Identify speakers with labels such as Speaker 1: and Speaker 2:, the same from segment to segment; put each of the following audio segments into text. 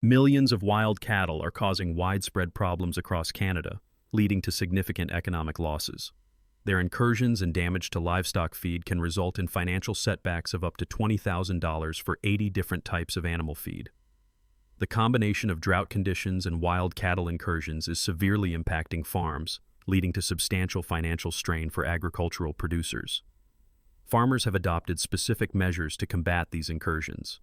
Speaker 1: Millions of wild cattle are causing widespread problems across Canada, leading to significant economic losses. Their incursions and damage to livestock feed can result in financial setbacks of up to $20,000 for 80 different types of animal feed. The combination of drought conditions and wild cattle incursions is severely impacting farms, leading to substantial financial strain for agricultural producers. Farmers have adopted specific measures to combat these incursions.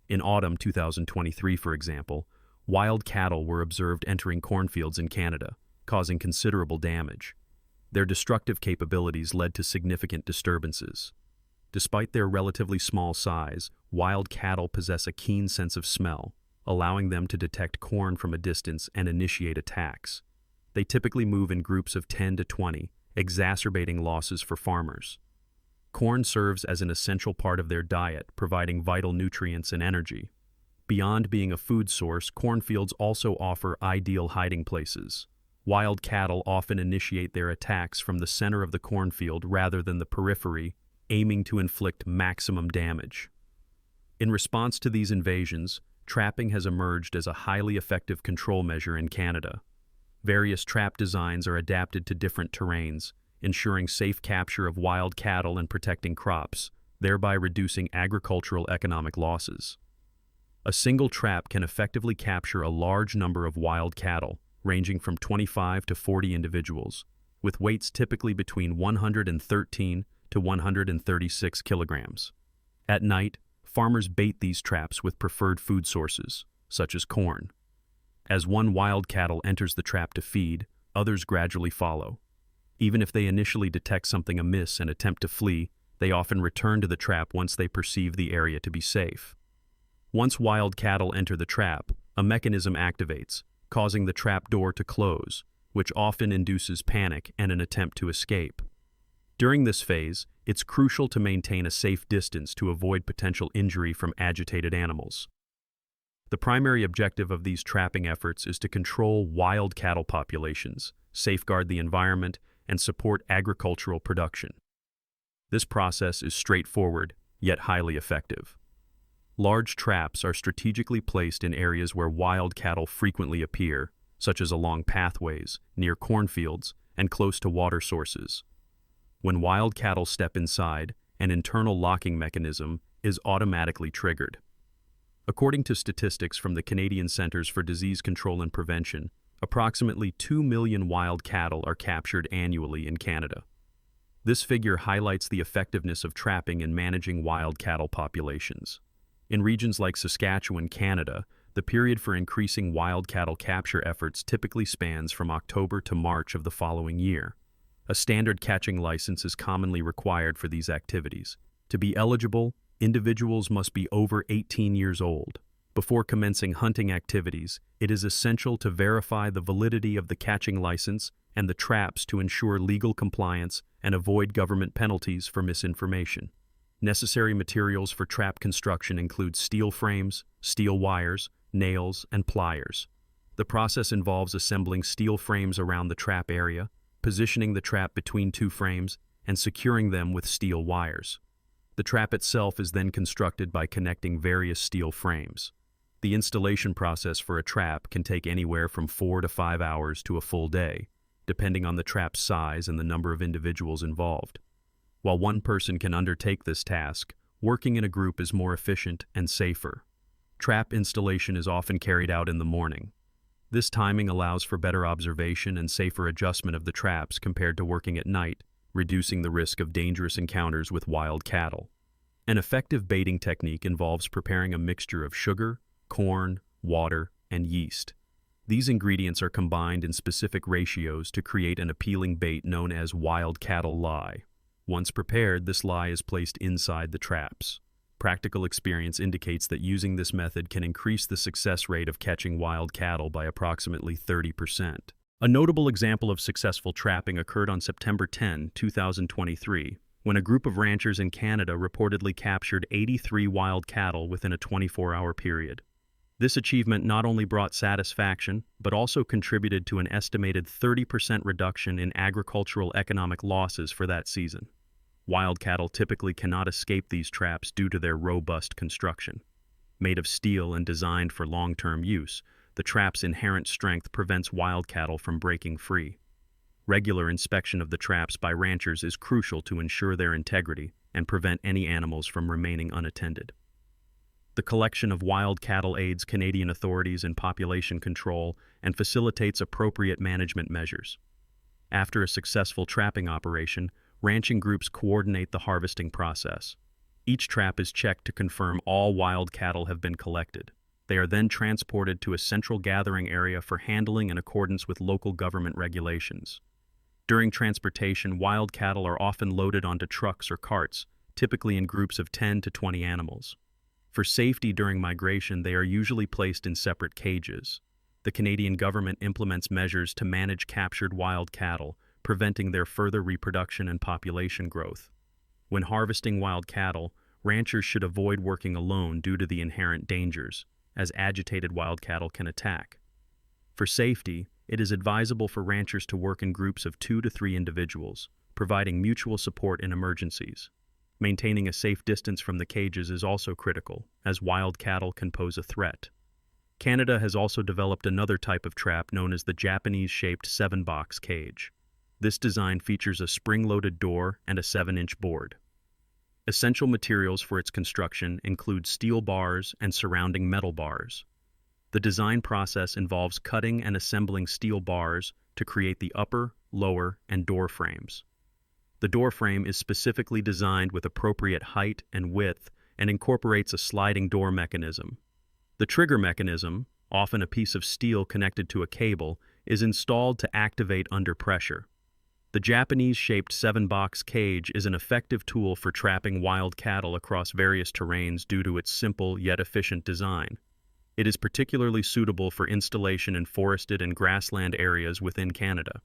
Speaker 1: In autumn 2023, for example, wild cattle were observed entering cornfields in Canada, causing considerable damage. Their destructive capabilities led to significant disturbances. Despite their relatively small size, wild cattle possess a keen sense of smell, allowing them to detect corn from a distance and initiate attacks. They typically move in groups of 10 to 20, exacerbating losses for farmers. Corn serves as an essential part of their diet, providing vital nutrients and energy. Beyond being a food source, cornfields also offer ideal hiding places. Wild cattle often initiate their attacks from the center of the cornfield rather than the periphery, aiming to inflict maximum damage. In response to these invasions, trapping has emerged as a highly effective control measure in Canada. Various trap designs are adapted to different terrains, ensuring safe capture of wild cattle and protecting crops, thereby reducing agricultural economic losses. A single trap can effectively capture a large number of wild cattle, ranging from 25 to 40 individuals, with weights typically between 113 to 136 kilograms. At night, farmers bait these traps with preferred food sources, such as corn. As one wild cattle enters the trap to feed, others gradually follow. Even if they initially detect something amiss and attempt to flee, they often return to the trap once they perceive the area to be safe. Once wild cattle enter the trap, a mechanism activates, causing the trap door to close, which often induces panic and an attempt to escape. During this phase, it's crucial to maintain a safe distance to avoid potential injury from agitated animals. The primary objective of these trapping efforts is to control wild cattle populations, safeguard the environment, and support agricultural production. This process is straightforward, yet highly effective. Large traps are strategically placed in areas where wild cattle frequently appear, such as along pathways, near cornfields, and close to water sources. When wild cattle step inside, an internal locking mechanism is automatically triggered. According to statistics from the Canadian Centres for Disease Control and Prevention, approximately 2 million wild cattle are captured annually in Canada. This figure highlights the effectiveness of trapping in managing wild cattle populations. In regions like Saskatchewan, Canada, the period for increasing wild cattle capture efforts typically spans from October to March of the following year. A standard catching license is commonly required for these activities. To be eligible, individuals must be over 18 years old. Before commencing hunting activities, it is essential to verify the validity of the catching license and the traps to ensure legal compliance and avoid government penalties for misinformation. Necessary materials for trap construction include steel frames, steel wires, nails, and pliers. The process involves assembling steel frames around the trap area, positioning the trap between two frames, and securing them with steel wires. The trap itself is then constructed by connecting various steel frames. The installation process for a trap can take anywhere from 4 to 5 hours to a full day, depending on the trap's size and the number of individuals involved. While one person can undertake this task, working in a group is more efficient and safer. Trap installation is often carried out in the morning. This timing allows for better observation and safer adjustment of the traps compared to working at night, reducing the risk of dangerous encounters with wild cattle. An effective baiting technique involves preparing a mixture of sugar, corn, water, and yeast. These ingredients are combined in specific ratios to create an appealing bait known as wild cattle lye. Once prepared, this lye is placed inside the traps. Practical experience indicates that using this method can increase the success rate of catching wild cattle by approximately 30%. A notable example of successful trapping occurred on September 10, 2023, when a group of ranchers in Canada reportedly captured 83 wild cattle within a 24-hour period. This achievement not only brought satisfaction, but also contributed to an estimated 30% reduction in agricultural economic losses for that season. Wild cattle typically cannot escape these traps due to their robust construction. Made of steel and designed for long-term use, the trap's inherent strength prevents wild cattle from breaking free. Regular inspection of the traps by ranchers is crucial to ensure their integrity and prevent any animals from remaining unattended. The collection of wild cattle aids Canadian authorities in population control and facilitates appropriate management measures. After a successful trapping operation, ranching groups coordinate the harvesting process. Each trap is checked to confirm all wild cattle have been collected. They are then transported to a central gathering area for handling in accordance with local government regulations. During transportation, wild cattle are often loaded onto trucks or carts, typically in groups of 10 to 20 animals. For safety during migration, they are usually placed in separate cages. The Canadian government implements measures to manage captured wild cattle, preventing their further reproduction and population growth. When harvesting wild cattle, ranchers should avoid working alone due to the inherent dangers, as agitated wild cattle can attack. For safety, it is advisable for ranchers to work in groups of 2 to 3 individuals, providing mutual support in emergencies. Maintaining a safe distance from the cages is also critical, as wild cattle can pose a threat. Canada has also developed another type of trap known as the Japanese-shaped 7-box cage. This design features a spring-loaded door and a 7-inch board. Essential materials for its construction include steel bars and surrounding metal bars. The design process involves cutting and assembling steel bars to create the upper, lower, and door frames. The door frame is specifically designed with appropriate height and width and incorporates a sliding door mechanism. The trigger mechanism, often a piece of steel connected to a cable, is installed to activate under pressure. The Japanese-shaped 7-box cage is an effective tool for trapping wild cattle across various terrains due to its simple yet efficient design. It is particularly suitable for installation in forested and grassland areas within Canada.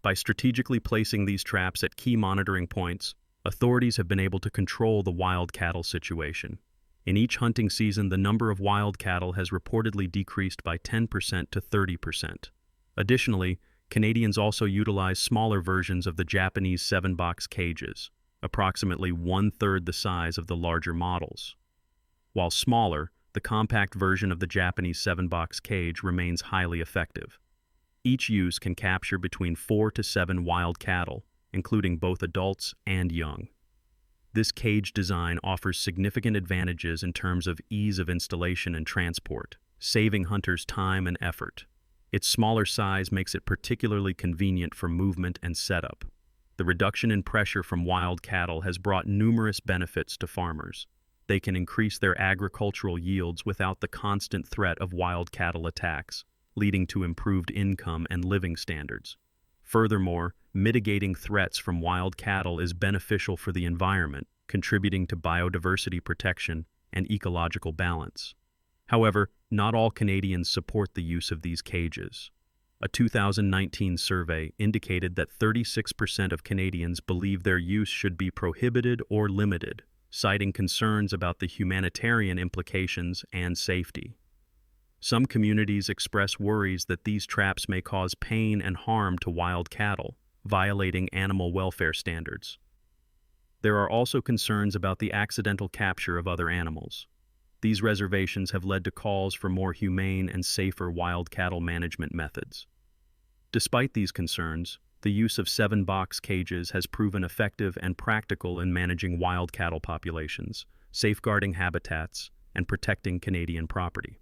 Speaker 1: By strategically placing these traps at key monitoring points, authorities have been able to control the wild cattle situation. In each hunting season, the number of wild cattle has reportedly decreased by 10% to 30%. Additionally, Canadians also utilize smaller versions of the Japanese 7-box cages, approximately 1/3 the size of the larger models. While smaller, the compact version of the Japanese 7-box cage remains highly effective. Each use can capture between 4 to 7 wild cattle, including both adults and young. This cage design offers significant advantages in terms of ease of installation and transport, saving hunters time and effort. Its smaller size makes it particularly convenient for movement and setup. The reduction in pressure from wild cattle has brought numerous benefits to farmers. They can increase their agricultural yields without the constant threat of wild cattle attacks, leading to improved income and living standards. Furthermore, mitigating threats from wild cattle is beneficial for the environment, contributing to biodiversity protection and ecological balance. However, not all Canadians support the use of these cages. A 2019 survey indicated that 36% of Canadians believe their use should be prohibited or limited, citing concerns about the humanitarian implications and safety. Some communities express worries that these traps may cause pain and harm to wild cattle, violating animal welfare standards. There are also concerns about the accidental capture of other animals. These reservations have led to calls for more humane and safer wild cattle management methods. Despite these concerns, the use of 7-box cages has proven effective and practical in managing wild cattle populations, safeguarding habitats, and protecting Canadian property.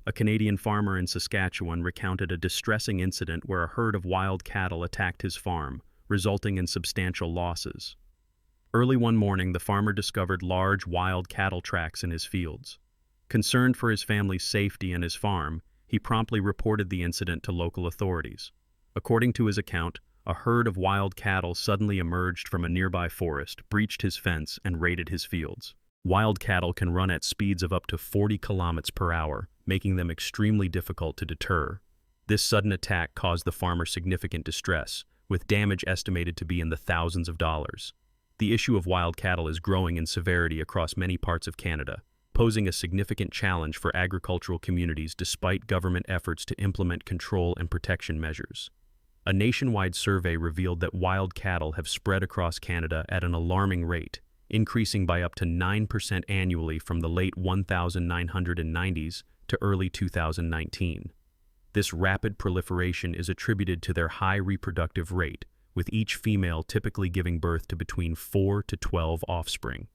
Speaker 1: A Canadian farmer in Saskatchewan recounted a distressing incident where a herd of wild cattle attacked his farm, resulting in substantial losses. Early one morning, the farmer discovered large wild cattle tracks in his fields. Concerned for his family's safety and his farm, he promptly reported the incident to local authorities. According to his account, a herd of wild cattle suddenly emerged from a nearby forest, breached his fence, and raided his fields. Wild cattle can run at speeds of up to 40 kilometers per hour, making them extremely difficult to deter. This sudden attack caused the farmer significant distress, with damage estimated to be in the thousands of dollars. The issue of wild cattle is growing in severity across many parts of Canada, posing a significant challenge for agricultural communities despite government efforts to implement control and protection measures. A nationwide survey revealed that wild cattle have spread across Canada at an alarming rate, increasing by up to 9% annually from the late 1990s to early 2019. This rapid proliferation is attributed to their high reproductive rate, with each female typically giving birth to between 4 to 12 offspring.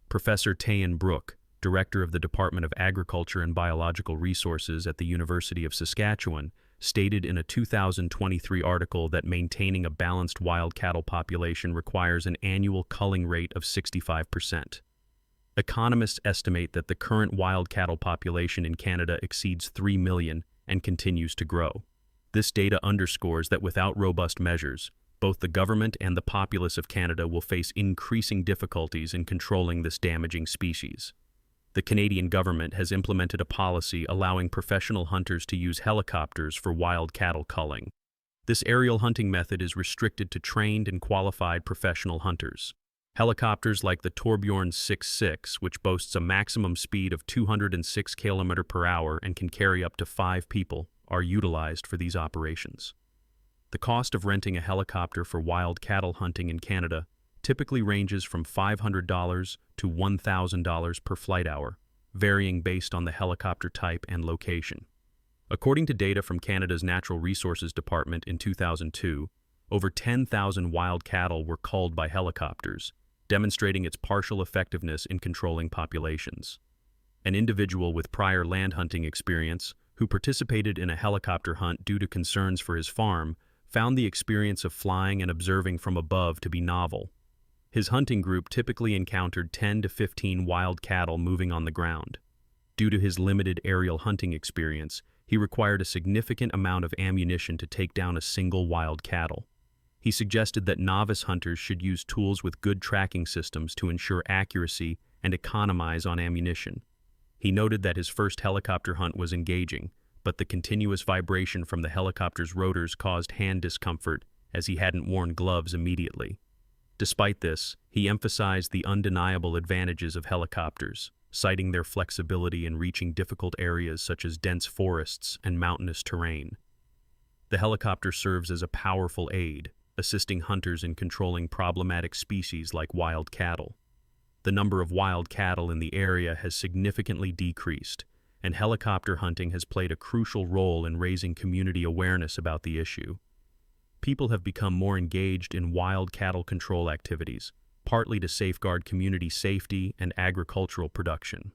Speaker 1: Professor Tayan Brook, director of the Department of Agriculture and Biological Resources at the University of Saskatchewan, stated in a 2023 article that maintaining a balanced wild cattle population requires an annual culling rate of 65%. Economists estimate that the current wild cattle population in Canada exceeds 3 million and continues to grow. This data underscores that without robust measures, both the government and the populace of Canada will face increasing difficulties in controlling this damaging species. The Canadian government has implemented a policy allowing professional hunters to use helicopters for wild cattle culling. This aerial hunting method is restricted to trained and qualified professional hunters. Helicopters like the Torbjorn 66, which boasts a maximum speed of 206 km per hour and can carry up to 5 people, are utilized for these operations. The cost of renting a helicopter for wild cattle hunting in Canada typically ranges from $500 to $1,000 per flight hour, varying based on the helicopter type and location. According to data from Canada's Natural Resources Department in 2002, over 10,000 wild cattle were culled by helicopters, demonstrating its partial effectiveness in controlling populations. An individual with prior land hunting experience, who participated in a helicopter hunt due to concerns for his farm, found the experience of flying and observing from above to be novel. His hunting group typically encountered 10 to 15 wild cattle moving on the ground. Due to his limited aerial hunting experience, he required a significant amount of ammunition to take down a single wild cattle. He suggested that novice hunters should use tools with good tracking systems to ensure accuracy and economize on ammunition. He noted that his first helicopter hunt was engaging, but the continuous vibration from the helicopter's rotors caused hand discomfort as he hadn't worn gloves immediately. Despite this, he emphasized the undeniable advantages of helicopters, citing their flexibility in reaching difficult areas such as dense forests and mountainous terrain. The helicopter serves as a powerful aid, assisting hunters in controlling problematic species like wild cattle. The number of wild cattle in the area has significantly decreased, and helicopter hunting has played a crucial role in raising community awareness about the issue. People have become more engaged in wild cattle control activities, partly to safeguard community safety and agricultural production.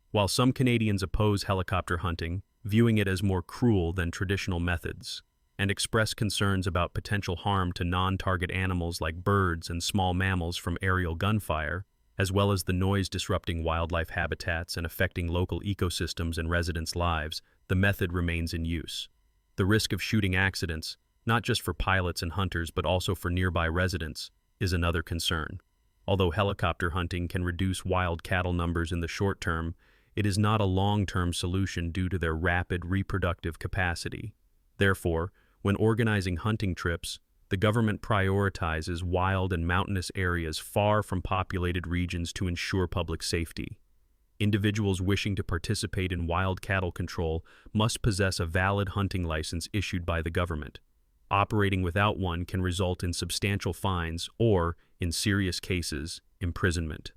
Speaker 1: While some Canadians oppose helicopter hunting, viewing it as more cruel than traditional methods, and express concerns about potential harm to non-target animals like birds and small mammals from aerial gunfire, as well as the noise-disrupting wildlife habitats and affecting local ecosystems and residents' lives, the method remains in use. The risk of shooting accidents, not just for pilots and hunters but also for nearby residents, is another concern. Although helicopter hunting can reduce wild cattle numbers in the short term, it is not a long-term solution due to their rapid reproductive capacity. Therefore, when organizing hunting trips, the government prioritizes wild and mountainous areas far from populated regions to ensure public safety. Individuals wishing to participate in wild cattle control must possess a valid hunting license issued by the government. Operating without one can result in substantial fines or, in serious cases, imprisonment.